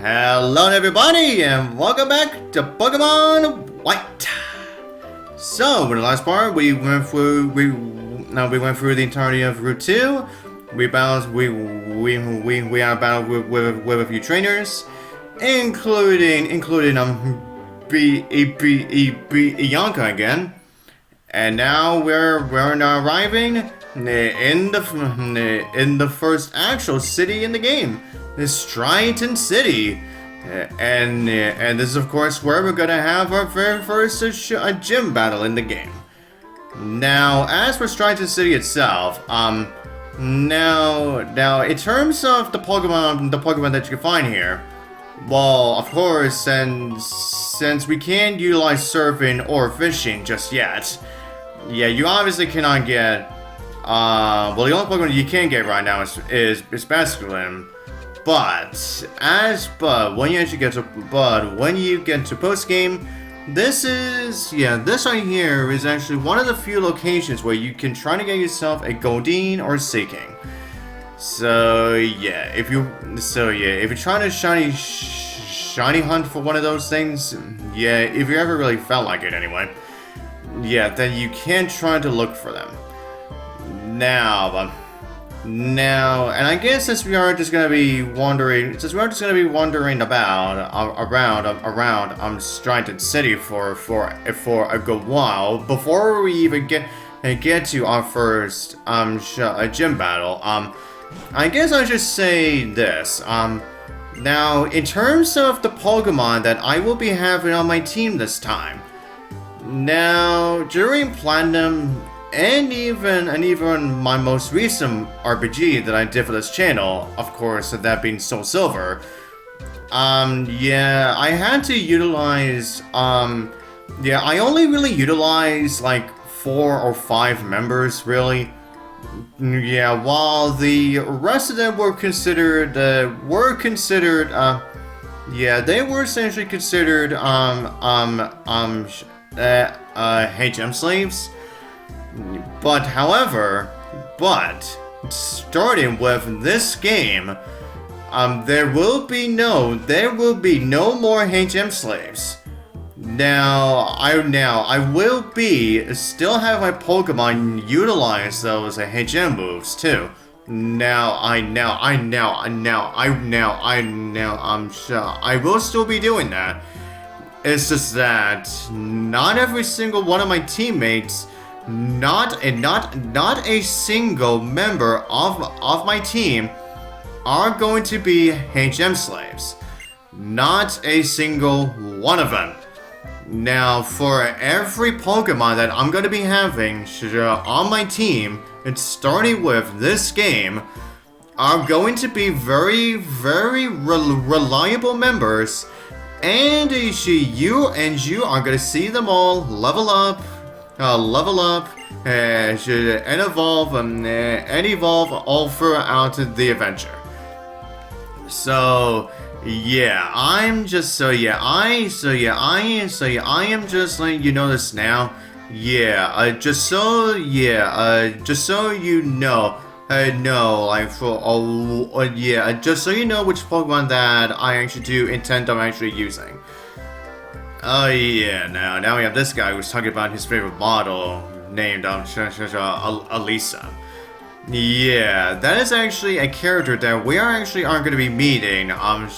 Hello everybody and welcome back to Pokemon White. So in the last part we went through the entirety of Route 2. We had a battle with a few trainers, including Bianca again. And now we're now arriving in the first actual city in the game, the Striaton City, and this is of course where we're gonna have our very first gym battle in the game. Now, as for Striaton City itself, now in terms of the Pokemon that you can find here, well, of course, since we can't utilize surfing or fishing just yet, yeah, you obviously cannot get. Well, the only Pokemon you can get right now is Basculin. But when you get to post game, this right here is actually one of the few locations where you can try to get yourself a Goldeen or Seeking. So yeah, if you're trying to shiny hunt for one of those things, yeah, if you ever really felt like it anyway, yeah, then you can try to look for them. Now, and I guess since we are just gonna be wandering about around Striaton City for a good while before we even get to our first gym battle. I guess I should say this. Now, in terms of the Pokemon that I will be having on my team this time, now during Platinum. And even my most recent RPG that I did for this channel, of course, that being Soul Silver, yeah, I had to utilize, yeah, I only really utilized like 4 or 5 members, really. Yeah, while the rest of them were considered, yeah, they were essentially considered, HM slaves. But starting with this game, there will be no more HM slaves. Now I will still have my Pokemon utilize those HM moves too. I will still be doing that. It's just that not every single one of my teammates. Not a single member of my team are going to be HM slaves. Not a single one of them. Now, for every Pokemon that I'm going to be having on my team, it's starting with this game, are going to be very, very reliable members, and you are going to see them all level up and evolve all throughout the adventure. So yeah, I am just letting you know this now. Yeah, just so you know, just so you know which Pokemon that I actually do intend on actually using. Oh yeah, now we have this guy who's talking about his favorite model named Alisa. Yeah, that is actually a character that we are going to be meeting now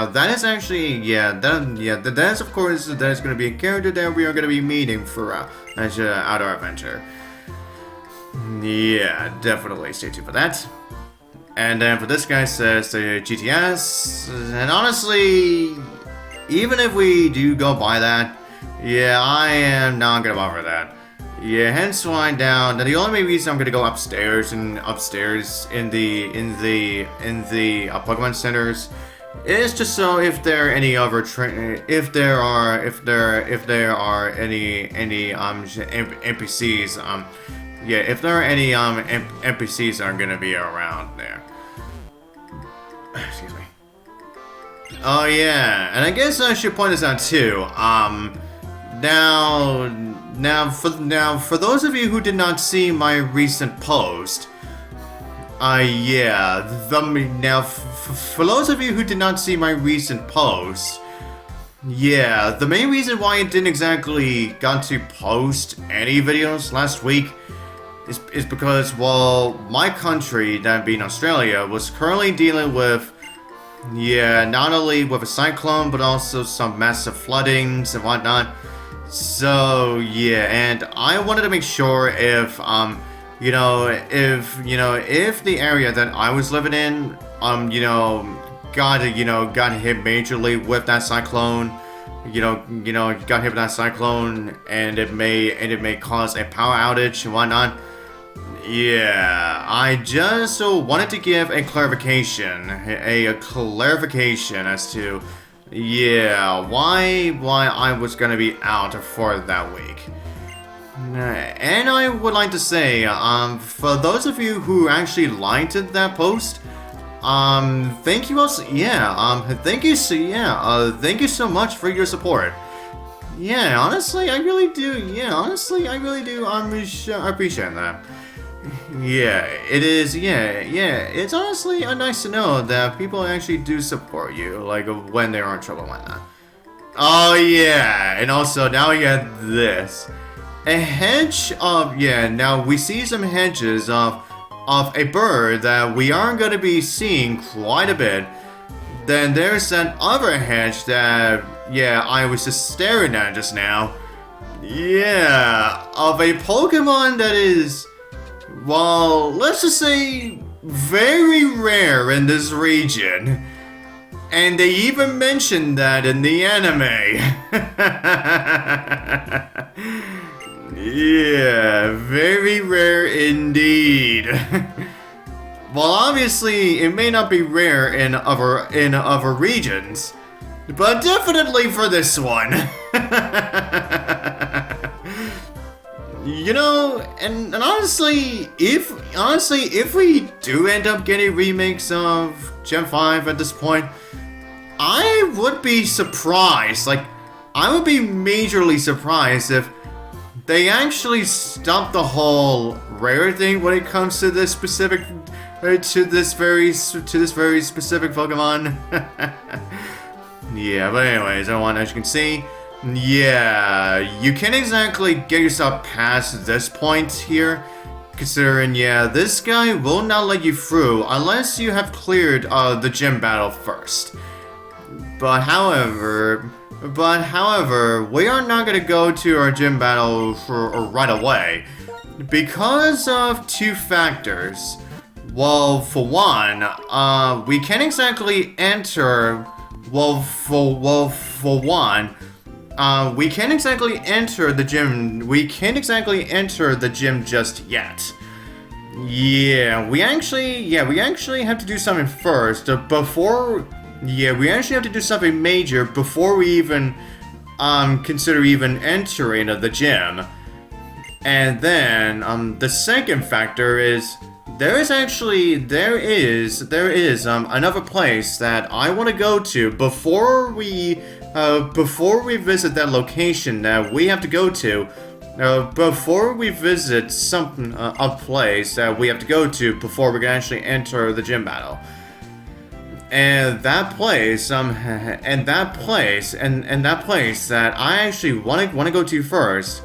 that is actually that is of course going to be a character that we are going to be meeting for our adventure. Yeah, definitely stay tuned for that. And then for this guy says the GTS, and honestly, even if we do go by that, yeah, I am not gonna bother that. Yeah, hence why down. The only reason I'm gonna go upstairs in the Pokemon centers is just so if there are any other if there are any NPCs yeah, if there are any NPCs that are gonna be around there. Excuse me. Oh yeah, and I guess I should point this out too. Now for those of you who did not see my recent post, Yeah. Now, for those of you who did not see my recent post, yeah, the main reason why I didn't exactly got to post any videos last week is because, well, my country, that being Australia, was currently dealing with, yeah, not only with a cyclone, but also some massive floodings and whatnot. So, yeah, and I wanted to make sure if, if the area that I was living in, got hit majorly with that cyclone, got hit with that cyclone, and it may cause a power outage and whatnot. Yeah, I just wanted to give a clarification as to, yeah, why I was gonna be out for that week. And I would like to say, for those of you who actually liked that post, thank you also, thank you so much for your support. Yeah, honestly, I really do, I appreciate that. Yeah, it is, it's honestly nice to know that people actually do support you, like, when they're in trouble like that. Oh, yeah, and also, now we get this. A hedge of, now we see some hedges of a bird that we are going to be seeing quite a bit. Then there's that other hedge that, I was just staring at just now. Yeah, of a Pokemon that is, well, let's just say, very rare in this region. And they even mentioned that in the anime. Yeah, very rare indeed. Well, obviously, it may not be rare in other regions, but definitely for this one. And honestly, if we do end up getting remakes of Gen 5 at this point, I would be surprised. Like, I would be majorly surprised if they actually stopped the whole rare thing when it comes to this specific, to this very specific Pokemon. Yeah, but anyways, as you can see, yeah, you can't exactly get yourself past this point here, considering, this guy will not let you through unless you have cleared the gym battle first. But however, we are not going to go to our gym battle right away because of two factors. Well, for one, we can't exactly enter. We can't exactly enter the gym. We can't exactly enter the gym just yet. Yeah, we actually have to do something first before. Yeah, we actually have to do something major before we even consider even entering the gym. And then the second factor is there is another place that I want to go to before we visit that location that we have to go to. Before we visit a place that we have to go to before we can actually enter the gym battle. And that place that I actually want to go to first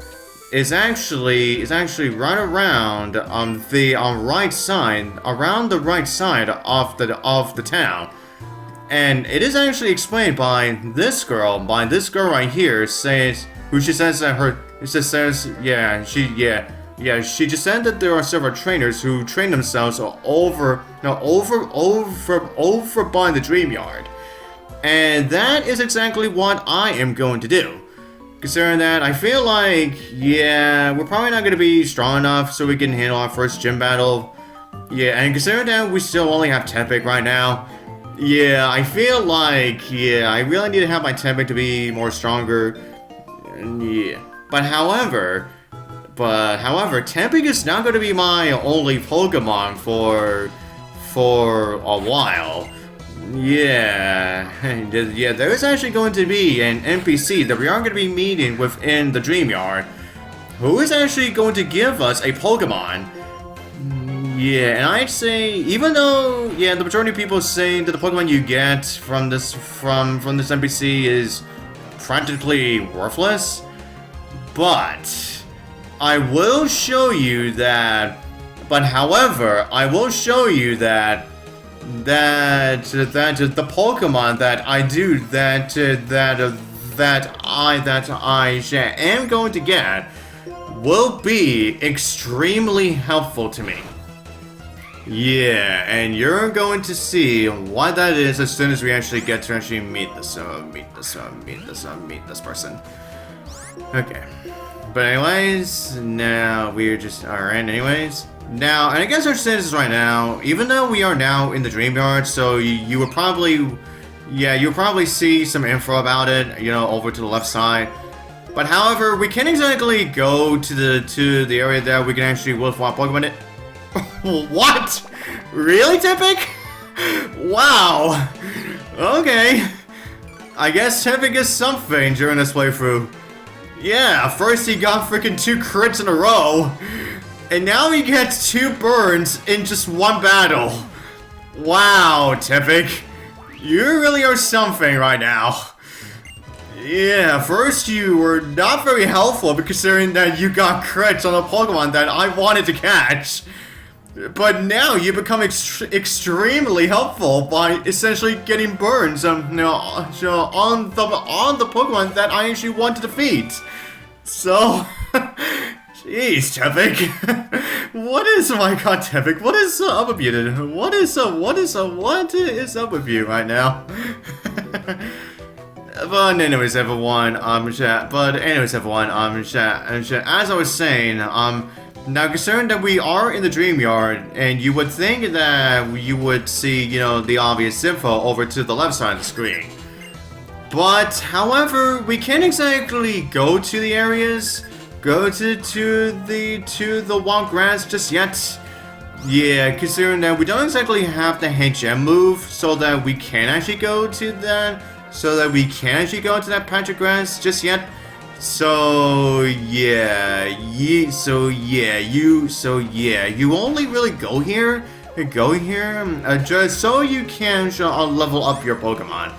is actually right around the right side of the town, and it is actually explained by this girl right here. She just said that there are several trainers who train themselves over by the Dreamyard. And that is exactly what I am going to do. Considering that, I feel like, we're probably not going to be strong enough so we can handle our first gym battle. Yeah, and considering that we still only have Tepig right now, I feel like, I really need to have my Tepig to be more stronger. Yeah, but however, Tepig is not going to be my only Pokemon for a while. Yeah, there is actually going to be an NPC that we are going to be meeting within the Dreamyard, who is actually going to give us a Pokemon. Yeah, and I'd say, even though, yeah, the majority of people say that the Pokemon you get from this NPC is practically worthless, but I will show you that. But however, I will show you that the Pokemon that I do that I am going to get will be extremely helpful to me. Yeah, and you're going to see what that is as soon as we actually get to actually meet this person. Okay. But anyways, now we're just alright. Anyways, now, and I guess our status is right now, even though we are now in the Dreamyard, so you would probably, yeah, you'll probably see some info about it, you know, over to the left side. But however, we can't exactly go to the area that we can actually wolf wild Pokemon it. What? Really, Tepig? Wow. Okay. I guess Tepig is something during this playthrough. Yeah, first he got freaking 2 crits in a row, and now he gets 2 burns in just one battle. Wow, Tepig. You really are something right now. Yeah, first you were not very helpful considering that you got crits on a Pokemon that I wanted to catch. But now you become extremely helpful by essentially getting burns on the Pokemon that I actually want to defeat. So, jeez, Tepig, what is my god, Tepig? What is up with you? What is up with you right now? But anyways, everyone, as I was saying, now, considering that we are in the Dreamyard, and you would think that you would see, you know, the obvious info over to the left side of the screen. But, however, we can't exactly go to the areas, go to the wild grass just yet. Yeah, considering that we don't exactly have the HM move, so that we can actually go to that, patch of grass just yet. So yeah, you only really go here, just so you can level up your Pokemon.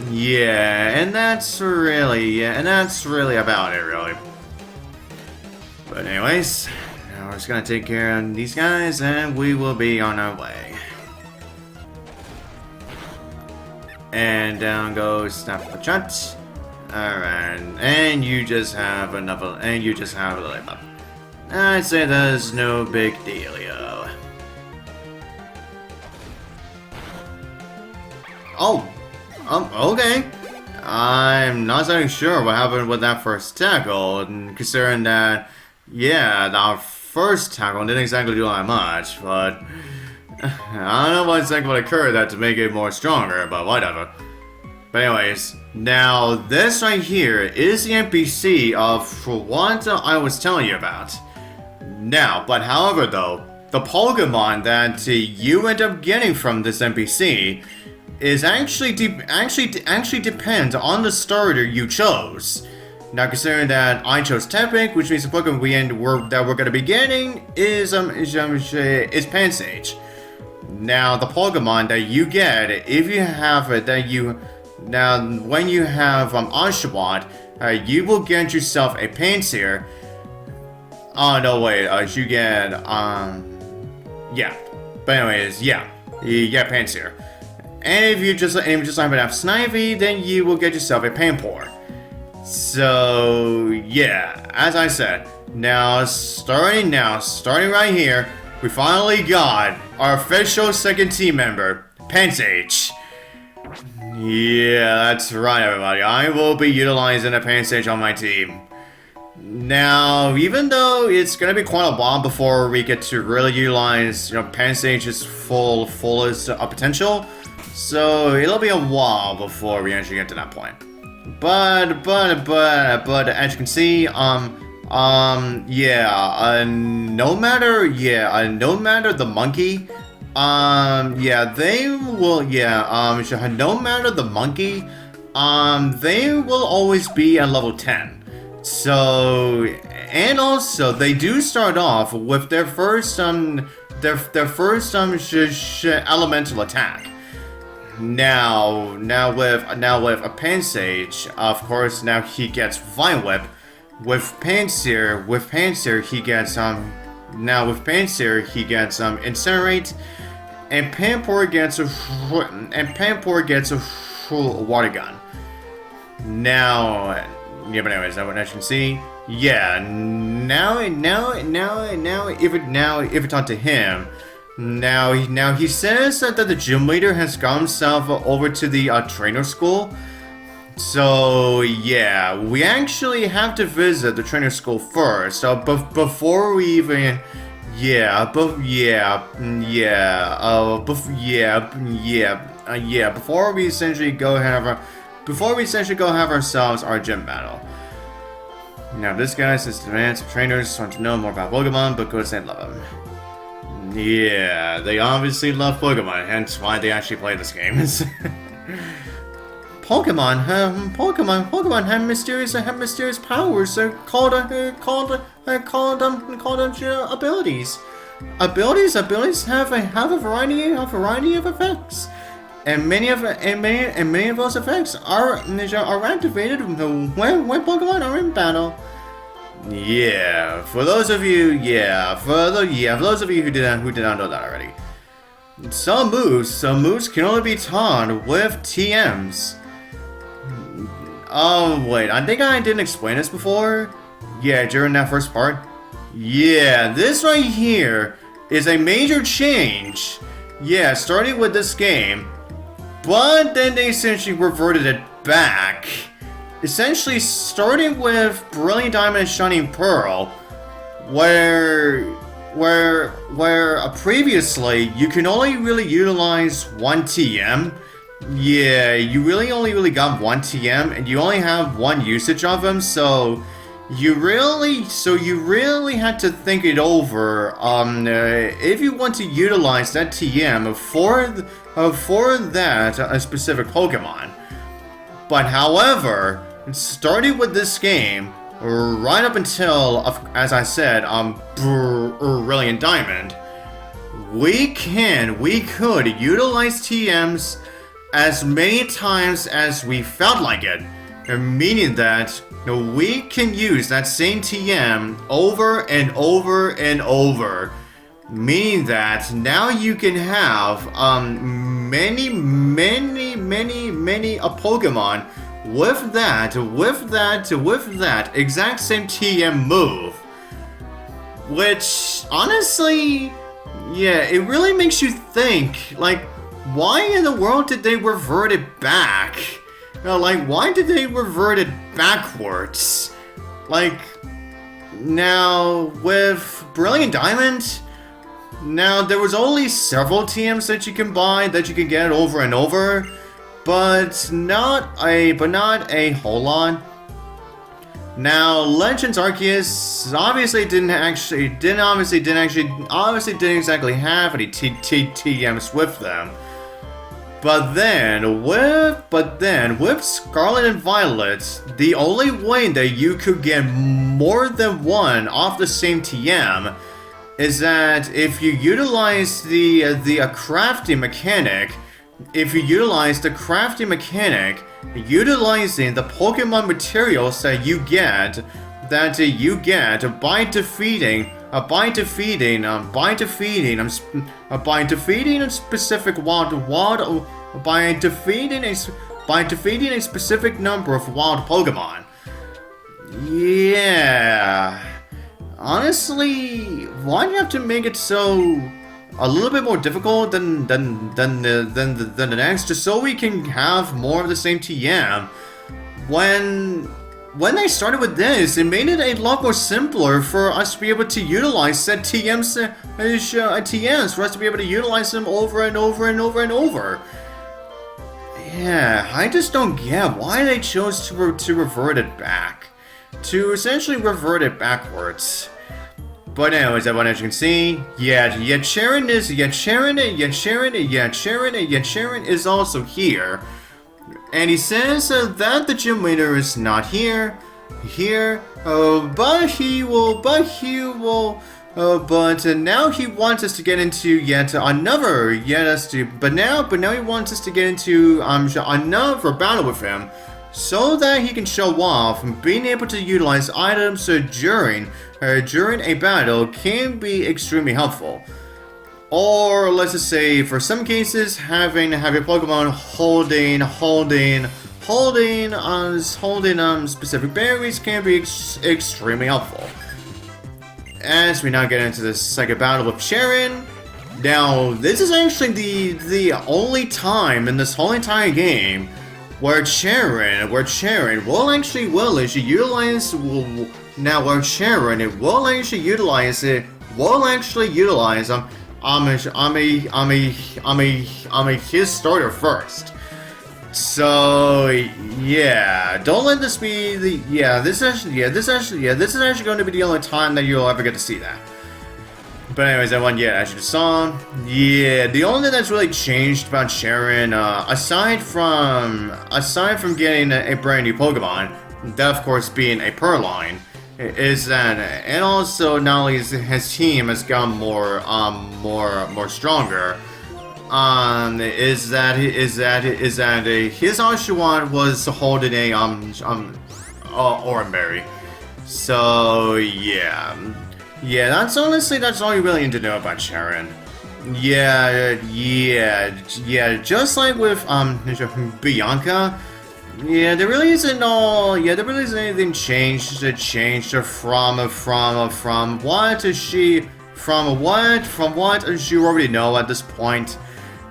Yeah, and that's really about it, really. But anyways, now we're just gonna take care of these guys, and we will be on our way. And down goes Snapchat. Alright, and you just have a life up. I'd say that's no big dealio. Oh, okay. I'm not exactly sure what happened with that first tackle, considering that, yeah, our first tackle didn't exactly do that much, but I don't know what exactly what occurred that to make it more stronger, but whatever. But anyways, now this right here is the NPC of what I was telling you about. Now, but however though, the Pokemon that you end up getting from this NPC is actually depends on the starter you chose. Now, considering that I chose Tepig, which means the Pokemon that we're gonna be getting is Pansage. Now, the Pokemon that you get if you have it when you have Oshawott, you will get yourself a Pansear. Oh no, wait, you get yeah. But anyways, yeah, you get Pansear. And if you just happen to have Snivy, then you will get yourself a Panpour. So yeah, as I said, starting right here, we finally got our official second team member, Pansage. Yeah, that's right, everybody. I will be utilizing a Pansage on my team. Now, even though it's gonna be quite a while before we get to really utilize, Pansage's fullest potential, so it'll be a while before we actually get to that point. But as you can see, no matter the monkey. No matter the monkey, they will always be at level 10. So, and also, they do start off with their first first elemental attack. Now with a Pansage, of course, now he gets Vine Whip. With Pansear he gets Incinerate, and Pampor gets a full Water Gun. Now, yeah, but anyways, as you can see, yeah, now if it's onto him. Now he says that the gym leader has got himself over to the trainer school. So yeah, we actually have to visit the trainer school first. So before we even, before we essentially go have ourselves our gym battle. Now this guy says demands of trainers want to know more about Pokemon because they love him. Yeah, they obviously love Pokemon, hence why they actually play this game. Pokemon have mysterious powers called abilities. Abilities have a variety of effects, and many of those effects are activated when Pokemon are in battle. Yeah, for those of you who did not know that already. Some moves can only be taught with TMs. Oh wait, I think I didn't explain this before. Yeah, during that first part. Yeah, this right here is a major change. Yeah, starting with this game, but then they essentially reverted it back. Essentially starting with Brilliant Diamond and Shining Pearl, where previously you can only really utilize one TM. Yeah, you only got one TM, and you only have one usage of them, so you really had to think it over. If you want to utilize that TM for that a specific Pokemon. But however, starting with this game, right up until, as I said, Brilliant Diamond, we could utilize TMs as many times as we felt like it, meaning that we can use that same TM over and over and over, meaning that now you can have many a Pokemon with that exact same TM move, which honestly, yeah, it really makes you think, like, why in the world did they revert it back? Why did they revert it backwards? Now with Brilliant Diamond, now there was only several TMs that you can buy, that you can get over and over, but not a whole lot. Now Legends Arceus obviously didn't exactly have any TMs with them. But then with Scarlet and Violet, the only way that you could get more than one off the same TM is that if you utilize the crafting mechanic, utilizing the Pokemon materials that you get by defeating a specific number of wild Pokemon. Yeah. Honestly, why do you have to make it so a little bit more difficult than the next, just so we can have more of the same TM? When they started with this, it made it a lot more simpler for us to be able to utilize said TMs, for us to be able to utilize them over and over and over and over. Yeah, I just don't get why they chose to revert it back. To essentially revert it backwards. But anyways, everyone, as you can see, Cheren is also here. And he says that the gym leader is not here, but he will But now he wants us to get into yet another, but now he wants us to get into another battle with him, so that he can show off being able to utilize items during a battle can be extremely helpful. Or let's just say, for some cases, having Pokemon holding specific berries can be extremely helpful. As we now get into the second battle with Cheren. Now, this is actually the only time in this whole entire game where Cheren will actually utilize his starter first. So yeah, don't let this be this is actually going to be the only time that you'll ever get to see that. But anyways, everyone, as you just saw, the only thing that's really changed about Cheren, aside from getting a brand new Pokemon, that of course being a Purrloin, is that, and also not only his team has gotten more stronger. Is that his Oshawott was holding a Oranberry. So yeah, that's all you really need to know about Cheren. Just like with Bianca, there really isn't anything changed from what you already know at this point.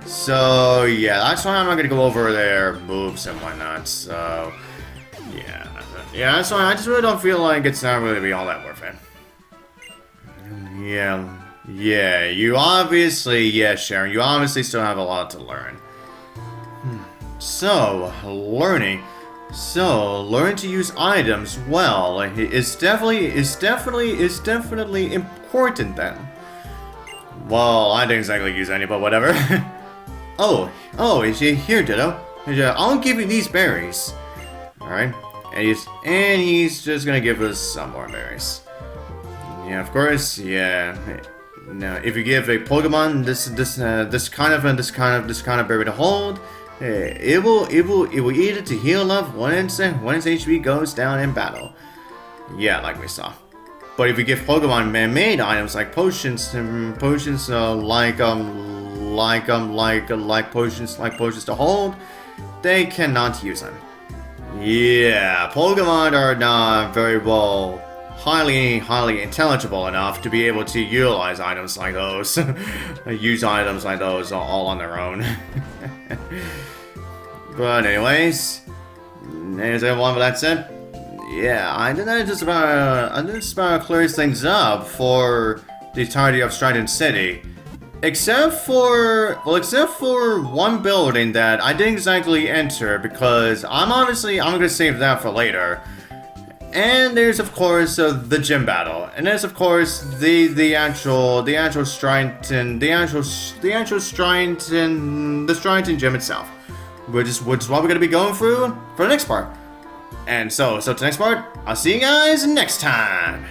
So that's why I'm not gonna go over their moves and whatnot. So that's why I just really don't feel like it's not really be all that worth it. You obviously, Cheren, you obviously still have a lot to learn. So learning to use items well is definitely important then. Well, I didn't exactly use any, but whatever. Oh, here, Ditto. I'll give you these berries. Alright. And he's just gonna give us some more berries. Yeah, of course, Now, if you give a Pokemon this kind of berry to hold, it will eat it to heal up when its HP goes down in battle. Yeah, like we saw. But if you give Pokemon man-made items like potions potions to hold, they cannot use them. Yeah, Pokemon are not very well, highly intelligible enough to be able to utilize items like those, use items like those all on their own. But anyways, as everyone with that said, I think that just about clears things up for the entirety of Striaton City. Except for one building that I didn't exactly enter because I'm gonna save that for later. And there's of course the gym battle, and there's of course the actual Striaton gym itself, which is what we're gonna be going through for the next part. And so to the next part, I'll see you guys next time.